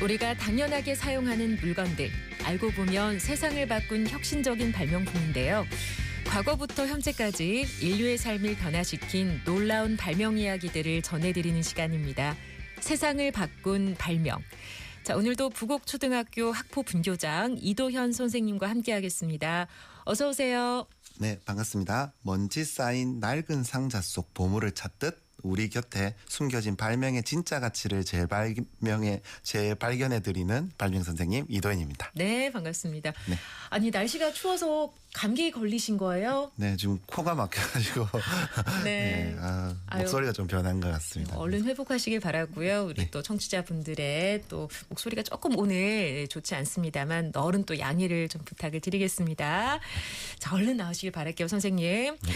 우리가 당연하게 사용하는 물건들, 알고 보면 세상을 바꾼 혁신적인 발명품인데요. 과거부터 현재까지 인류의 삶을 변화시킨 놀라운 발명 이야기들을 전해드리는 시간입니다. 세상을 바꾼 발명. 자, 오늘도 부곡초등학교 학포 분교장 이도현 선생님과 함께하겠습니다. 어서 오세요. 네, 반갑습니다. 먼지 쌓인 낡은 상자 속 보물을 찾듯 우리 곁에 숨겨진 발명의 진짜 가치를 재발견해드리는 발명 선생님 이도현입니다. 네, 반갑습니다. 네. 아니, 날씨가 추워서 감기 걸리신 거예요? 네, 지금 코가 막혀가지고 네. 목소리가 좀 변한 것 같습니다. 얼른 회복하시길 바라고요. 우리 네. 또 청취자분들의 또 목소리가 조금 오늘 좋지 않습니다만 너른 또 양해를 좀 부탁을 드리겠습니다. 자, 얼른 나오시길 바랄게요, 선생님. 네.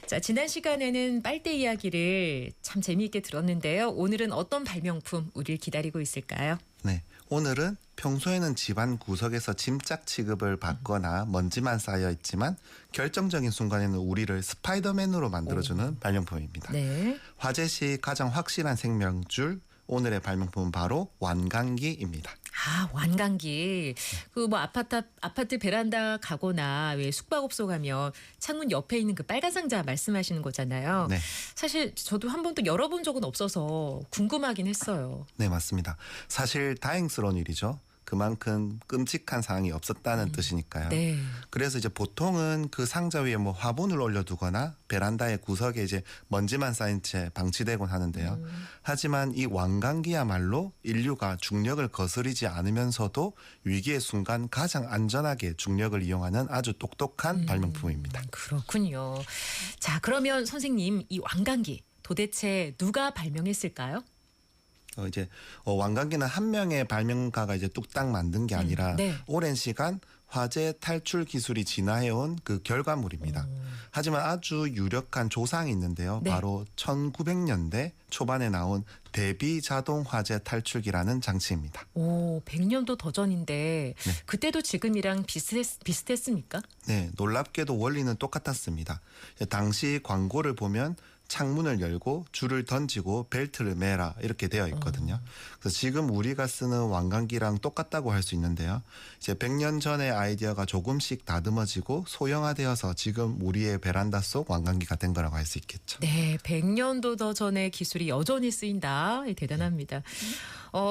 자, 지난 시간에는 빨대 이야기를 참 재미있게 들었는데요. 오늘은 어떤 발명품 우리를 기다리고 있을까요? 네, 오늘은 평소에는 집안 구석에서 짐짝 취급을 받거나 먼지만 쌓여 있지만 결정적인 순간에는 우리를 스파이더맨으로 만들어주는 발명품입니다. 네. 화재 시 가장 확실한 생명줄, 오늘의 발명품은 바로 완강기입니다. 아, 완강기. 그 뭐 아파트 베란다 가거나 왜 숙박업소 가면 창문 옆에 있는 그 빨간 상자 말씀하시는 거잖아요. 네. 사실 저도 한 번도 열어본 적은 없어서 궁금하긴 했어요. 네, 맞습니다. 사실 다행스러운 일이죠. 그만큼 끔찍한 상황이 없었다는 뜻이니까요. 네. 그래서 이제 보통은 그 상자 위에 뭐 화분을 올려두거나 베란다의 구석에 이제 먼지만 쌓인 채 방치되곤 하는데요. 하지만 이 완강기야말로 인류가 중력을 거스르지 않으면서도 위기의 순간 가장 안전하게 중력을 이용하는 아주 똑똑한 발명품입니다. 그렇군요. 자, 그러면 선생님, 이 완강기 도대체 누가 발명했을까요? 완강기는 한 명의 발명가가 이제 뚝딱 만든 게 아니라 네. 오랜 시간 화재 탈출 기술이 진화해온 그 결과물입니다. 하지만 아주 유력한 조상이 있는데요. 네. 바로 1900년대 초반에 나온 대비 자동 화재 탈출기라는 장치입니다. 오, 100년도 더 전인데 그때도 지금이랑 비슷했습니까? 네, 놀랍게도 원리는 똑같았습니다. 당시 광고를 보면 창문을 열고 줄을 던지고 벨트를 매라 이렇게 되어 있거든요. 그래서 지금 우리가 쓰는 완강기랑 똑같다고 할 수 있는데요. 이제 100년 전의 아이디어가 조금씩 다듬어지고 소형화되어서 지금 우리의 베란다 속 완강기가 된 거라고 할 수 있겠죠. 네, 100년도 더 전의 기술이 여전히 쓰인다. 대단합니다.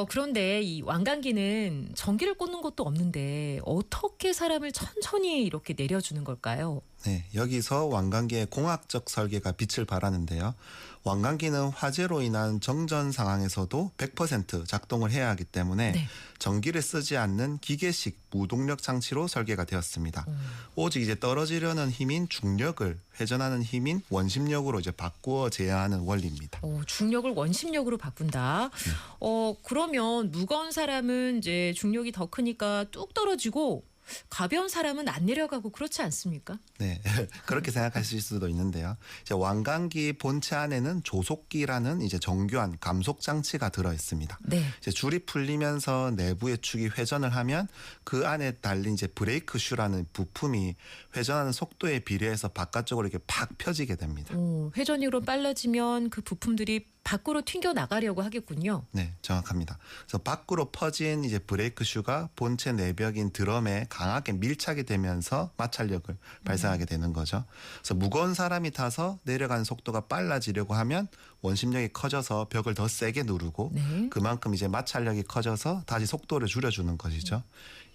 그런데 이 완강기는 전기를 꽂는 것도 없는데 어떻게 사람을 천천히 이렇게 내려주는 걸까요? 네, 여기서 완강기의 공학적 설계가 빛을 발하는데요. 완강기는 화재로 인한 정전 상황에서도 100% 작동을 해야 하기 때문에 네. 전기를 쓰지 않는 기계식 무동력 장치로 설계가 되었습니다. 오직 이제 떨어지려는 힘인 중력을 회전하는 힘인 원심력으로 이제 바꾸어 제어하는 원리입니다. 중력을 원심력으로 바꾼다. 그러면 무거운 사람은 이제 중력이 더 크니까 뚝 떨어지고 가벼운 사람은 안 내려가고 그렇지 않습니까? 네, 그렇게 생각하실 수도 있는데요. 이제 완강기 본체 안에는 조속기라는 이제 정교한 감속 장치가 들어 있습니다. 네. 이제 줄이 풀리면서 내부의 축이 회전을 하면 그 안에 달린 이제 브레이크 슈라는 부품이 회전하는 속도에 비례해서 바깥쪽으로 이렇게 팍 펴지게 됩니다. 회전율은 빨라지면 그 부품들이 밖으로 튕겨 나가려고 하겠군요. 네, 정확합니다. 그래서 밖으로 퍼진 이제 브레이크 슈가 본체 내벽인 드럼에 강하게 밀착이 되면서 마찰력을 발생하게 되는 거죠. 그래서 무거운 사람이 타서 내려가는 속도가 빨라지려고 하면 원심력이 커져서 벽을 더 세게 누르고 네. 그만큼 이제 마찰력이 커져서 다시 속도를 줄여주는 것이죠.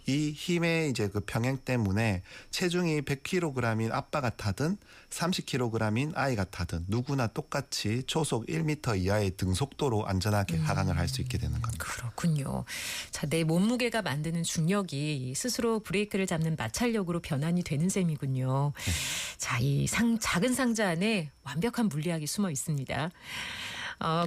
이 힘의 이제 그 평행 때문에 체중이 100kg인 아빠가 타든 30kg인 아이가 타든 누구나 똑같이 초속 1m 이하의 등속도로 안전하게 하강을 할 수 있게 되는 겁니다. 그렇군요. 자, 내 몸무게가 만드는 중력이 스스로 브레이크를 잡는 마찰력으로 변환이 되는 셈이군요. 자, 이 작은 상자 안에 완벽한 물리학이 숨어 있습니다.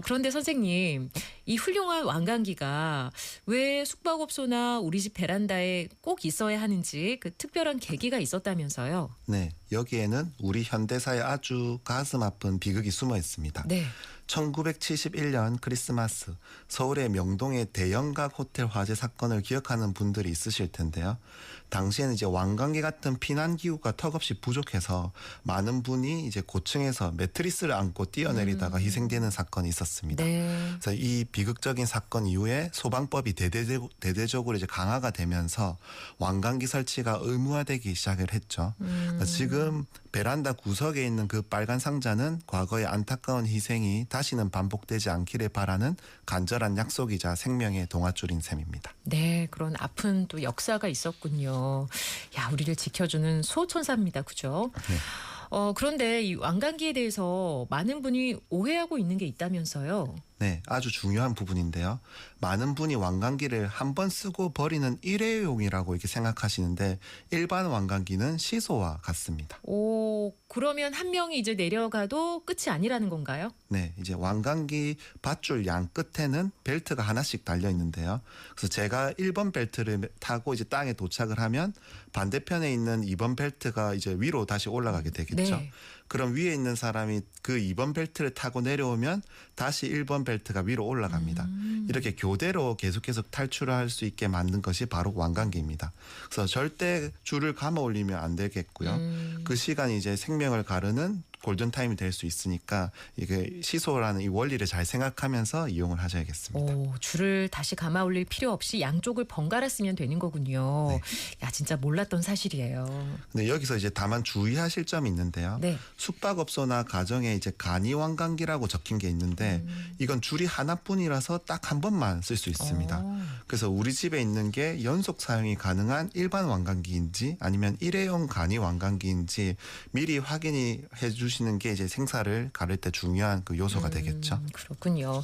그런데 선생님, 이 훌륭한 완강기가 왜 숙박업소나 우리 집 베란다에 꼭 있어야 하는지 그 특별한 계기가 있었다면서요? 네, 여기에는 우리 현대사의 아주 가슴 아픈 비극이 숨어 있습니다. 네. 1971년 크리스마스 서울의 명동의 대형각 호텔 화재 사건을 기억하는 분들이 있으실 텐데요. 당시에는 이제 완강기 같은 피난 기구가 턱없이 부족해서 많은 분이 이제 고층에서 매트리스를 안고 뛰어내리다가 희생되는 사건이 있었습니다. 네. 그래서 이 비극적인 사건 이후에 소방법이 대대적으로 이제 강화가 되면서 완강기 설치가 의무화되기 시작을 했죠. 그러니까 지금 베란다 구석에 있는 그 빨간 상자는 과거의 안타까운 희생이 다시는 반복되지 않기를 바라는 간절한 약속이자 생명의 동아줄인 셈입니다. 네, 그런 아픈 또 역사가 있었군요. 야, 우리를 지켜주는 수호천사입니다. 그죠? 네. 그런데 이 완강기에 대해서 많은 분이 오해하고 있는 게 있다면서요. 네, 아주 중요한 부분인데요. 많은 분이 완강기를 한 번 쓰고 버리는 일회용이라고 이렇게 생각하시는데 일반 완강기는 시소와 같습니다. 오, 그러면 한 명이 이제 내려가도 끝이 아니라는 건가요? 네, 이제 완강기 밧줄 양 끝에는 벨트가 하나씩 달려 있는데요. 그래서 제가 1번 벨트를 타고 이제 땅에 도착을 하면 반대편에 있는 2번 벨트가 이제 위로 다시 올라가게 되겠죠. 네. 그럼 위에 있는 사람이 그 2번 벨트를 타고 내려오면 다시 1번 벨트가 위로 올라갑니다. 이렇게 교대로 계속해서 탈출할 수 있게 만든 것이 바로 완강기입니다. 그래서 절대 줄을 감아 올리면 안 되겠고요. 그 시간이 이제 생명을 가르는 골든타임이 될 수 있으니까 이게 시소라는 이 원리를 잘 생각하면서 이용을 하셔야겠습니다. 오, 줄을 다시 감아 올릴 필요 없이 양쪽을 번갈아 쓰면 되는 거군요. 네. 야, 진짜 몰랐던 사실이에요. 근데 여기서 이제 다만 주의하실 점이 있는데요. 네. 숙박업소나 가정에 이제 간이완강기라고 적힌 게 있는데 이건 줄이 하나뿐이라서 딱 한 번만 쓸 수 있습니다. 그래서 우리 집에 있는 게 연속 사용이 가능한 일반 완강기인지 아니면 일회용 간이완강기인지 미리 확인해 주시는 게 이제 생사를 가를 때 중요한 그 요소가 되겠죠. 그렇군요.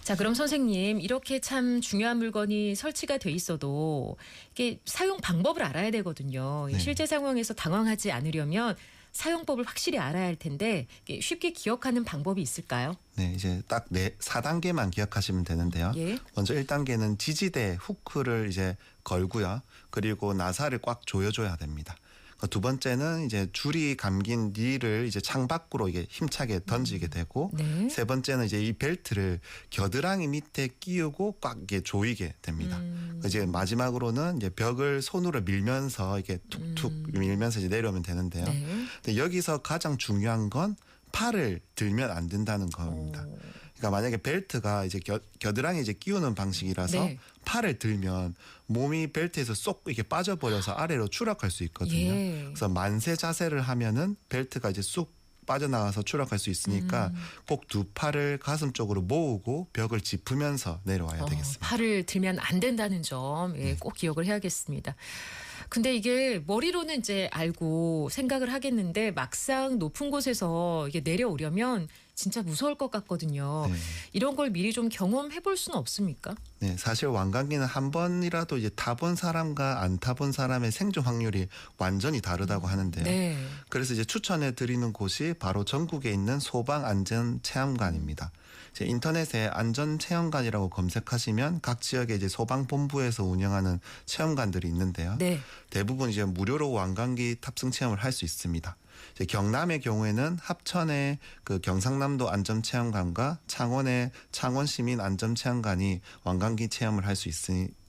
자, 그럼 선생님, 이렇게 참 중요한 물건이 설치가 돼 있어도 이게 사용 방법을 알아야 되거든요. 네. 실제 상황에서 당황하지 않으려면 사용법을 확실히 알아야 할 텐데 이게 쉽게 기억하는 방법이 있을까요? 네, 이제 딱 4단계만 기억하시면 되는데요. 예. 먼저 1단계는 지지대 후크를 이제 걸고요. 그리고 나사를 꽉 조여줘야 됩니다. 두 번째는 이제 줄이 감긴 닐을 이제 창 밖으로 이게 힘차게 던지게 되고 네. 세 번째는 이제 이 벨트를 겨드랑이 밑에 끼우고 꽉 이게 조이게 됩니다. 이제 마지막으로는 이제 벽을 손으로 밀면서 이게 툭툭 밀면서 이제 내려오면 되는데요. 네. 근데 여기서 가장 중요한 건 팔을 들면 안 된다는 겁니다. 그러니까 만약에 벨트가 이제 겨드랑이 이제 끼우는 방식이라서 네. 팔을 들면 몸이 벨트에서 쏙 이렇게 빠져버려서 아래로 추락할 수 있거든요. 예. 그래서 만세 자세를 하면은 벨트가 이제 쑥 빠져나가서 추락할 수 있으니까 꼭 두 팔을 가슴 쪽으로 모으고 벽을 짚으면서 내려와야 되겠습니다. 팔을 들면 안 된다는 점, 예, 꼭 기억을 해야겠습니다. 근데 이게 머리로는 이제 알고 생각을 하겠는데 막상 높은 곳에서 이게 내려오려면 진짜 무서울 것 같거든요. 네. 이런 걸 미리 좀 경험해 볼 수는 없습니까? 네, 사실 완강기는 한 번이라도 이제 타본 사람과 안 타본 사람의 생존 확률이 완전히 다르다고 하는데요. 네. 그래서 이제 추천해 드리는 곳이 바로 전국에 있는 소방안전체험관입니다. 이제 인터넷에 안전체험관이라고 검색하시면 각 지역에 이제 소방본부에서 운영하는 체험관들이 있는데요. 네. 대부분 이제 무료로 완강기 탑승 체험을 할 수 있습니다. 이제 경남의 경우에는 합천의 그 경상남도 안전체험관과 창원의 창원시민 안전체험관이 완강기 체험을 할 수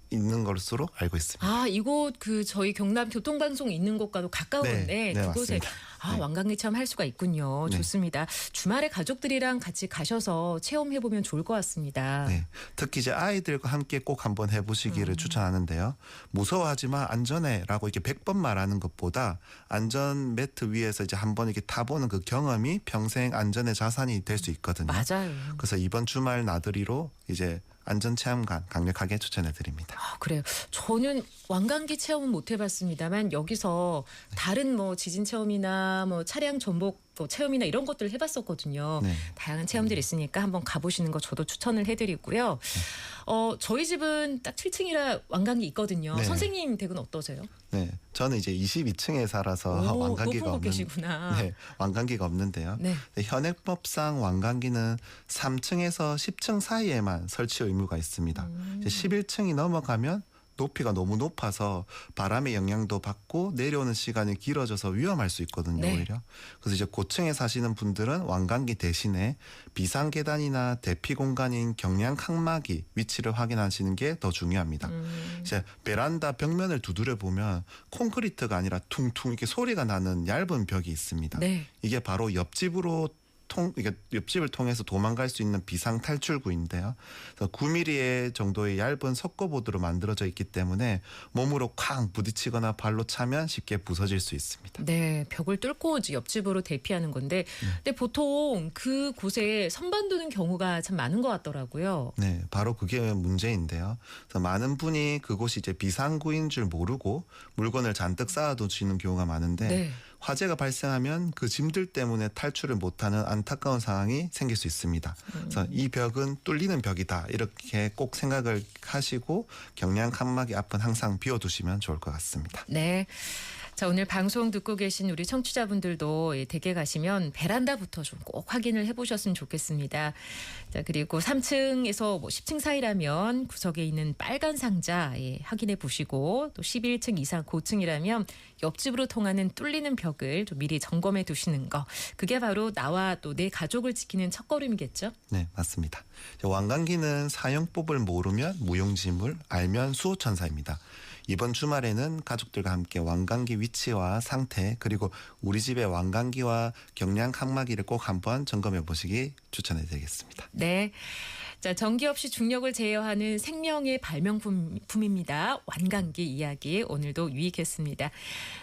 있는 것으로 알고 있습니다. 아, 이곳 그 저희 경남 교통방송 있는 곳과도 가까운데 네, 그곳에 맞습니다. 아, 완강기 체험 할 수가 있군요. 네. 좋습니다. 주말에 가족들이랑 같이 가셔서 체험해 보면 좋을 것 같습니다. 네, 특히 이제 아이들과 함께 꼭 한번 해보시기를 추천하는데요. 무서워하지만 안전해라고 이렇게 100번 말하는 것보다 안전 매트 위에서 이제 한번 이렇게 타보는 그 경험이 평생 안전의 자산이 될 수 있거든요. 맞아요. 그래서 이번 주말 나들이로 이제 안전체험관 강력하게 추천해 드립니다. 아, 그래요. 저는 완강기 체험은 못 해봤습니다만 여기서 다른 뭐 지진 체험이나 뭐 차량 전복 뭐 체험이나 이런 것들을 해봤었거든요. 네. 다양한 체험들이 있으니까 한번 가보시는 거 저도 추천을 해드리고요. 저희 집은 딱 7층이라 완강기 있거든요. 네. 선생님 댁은 어떠세요? 네, 저는 이제 22층에 살아서 오, 완강기가 높은 곳 계시구나. 네, 완강기가 없는데요. 네. 현행법상 완강기는 3층에서 10층 사이에만 설치 의무가 있습니다. 이제 11층이 넘어가면 높이가 너무 높아서 바람의 영향도 받고 내려오는 시간이 길어져서 위험할 수 있거든요. 네. 오히려. 그래서 이제 고층에 사시는 분들은 완강기 대신에 비상 계단이나 대피 공간인 경량 칸막이 위치를 확인하시는 게 더 중요합니다. 이제 베란다 벽면을 두드려 보면 콘크리트가 아니라 퉁퉁 이렇게 소리가 나는 얇은 벽이 있습니다. 네. 이게 바로 옆집으로 이게 옆집을 통해서 도망갈 수 있는 비상 탈출구인데요. 그래서 9mm 정도의 얇은 석고보드로 만들어져 있기 때문에 몸으로 쾅 부딪히거나 발로 차면 쉽게 부서질 수 있습니다. 네, 벽을 뚫고 옆집으로 대피하는 건데, 근데 보통 그 곳에 선반두는 경우가 참 많은 것 같더라고요. 네, 바로 그게 문제인데요. 그래서 많은 분이 그곳이 이제 비상구인 줄 모르고 물건을 잔뜩 쌓아두시는 경우가 많은데 네. 화재가 발생하면 그 짐들 때문에 탈출을 못하는 안타까운 상황이 생길 수 있습니다. 그래서 이 벽은 뚫리는 벽이다 이렇게 꼭 생각을 하시고 경량 칸막이 앞은 항상 비워두시면 좋을 것 같습니다. 네. 자, 오늘 방송 듣고 계신 우리 청취자분들도 댁에 가시면 베란다부터 좀 꼭 확인을 해보셨으면 좋겠습니다. 자, 그리고 3층에서 10층 사이라면 구석에 있는 빨간 상자 확인해 보시고, 또 11층 이상 고층이라면 옆집으로 통하는 뚫리는 벽을 좀 미리 점검해 두시는 거. 그게 바로 나와 또 내 가족을 지키는 첫걸음이겠죠? 네, 맞습니다. 완강기는 사용법을 모르면 무용지물, 알면 수호천사입니다. 이번 주말에는 가족들과 함께 완강기 위치와 상태 그리고 우리 집의 완강기와 경량 칸막이를 꼭 한번 점검해 보시기 추천해 드리겠습니다. 네. 자, 전기 없이 중력을 제어하는 생명의 발명품입니다. 완강기 이야기 오늘도 유익했습니다.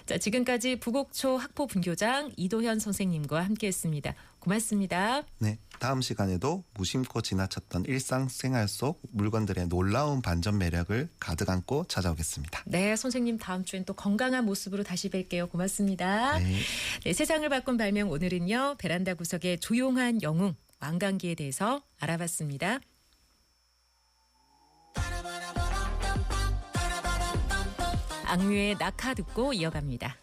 자, 지금까지 부곡초 학포 분교장 이도현 선생님과 함께했습니다. 고맙습니다. 네, 다음 시간에도 무심코 지나쳤던 일상생활 속 물건들의 놀라운 반전 매력을 가득 안고 찾아오겠습니다. 네, 선생님 다음 주엔 또 건강한 모습으로 다시 뵐게요. 고맙습니다. 네. 네, 세상을 바꾼 발명 오늘은요. 베란다 구석의 조용한 영웅 완강기에 대해서 알아봤습니다. 악뮤의 낙하 듣고 이어갑니다.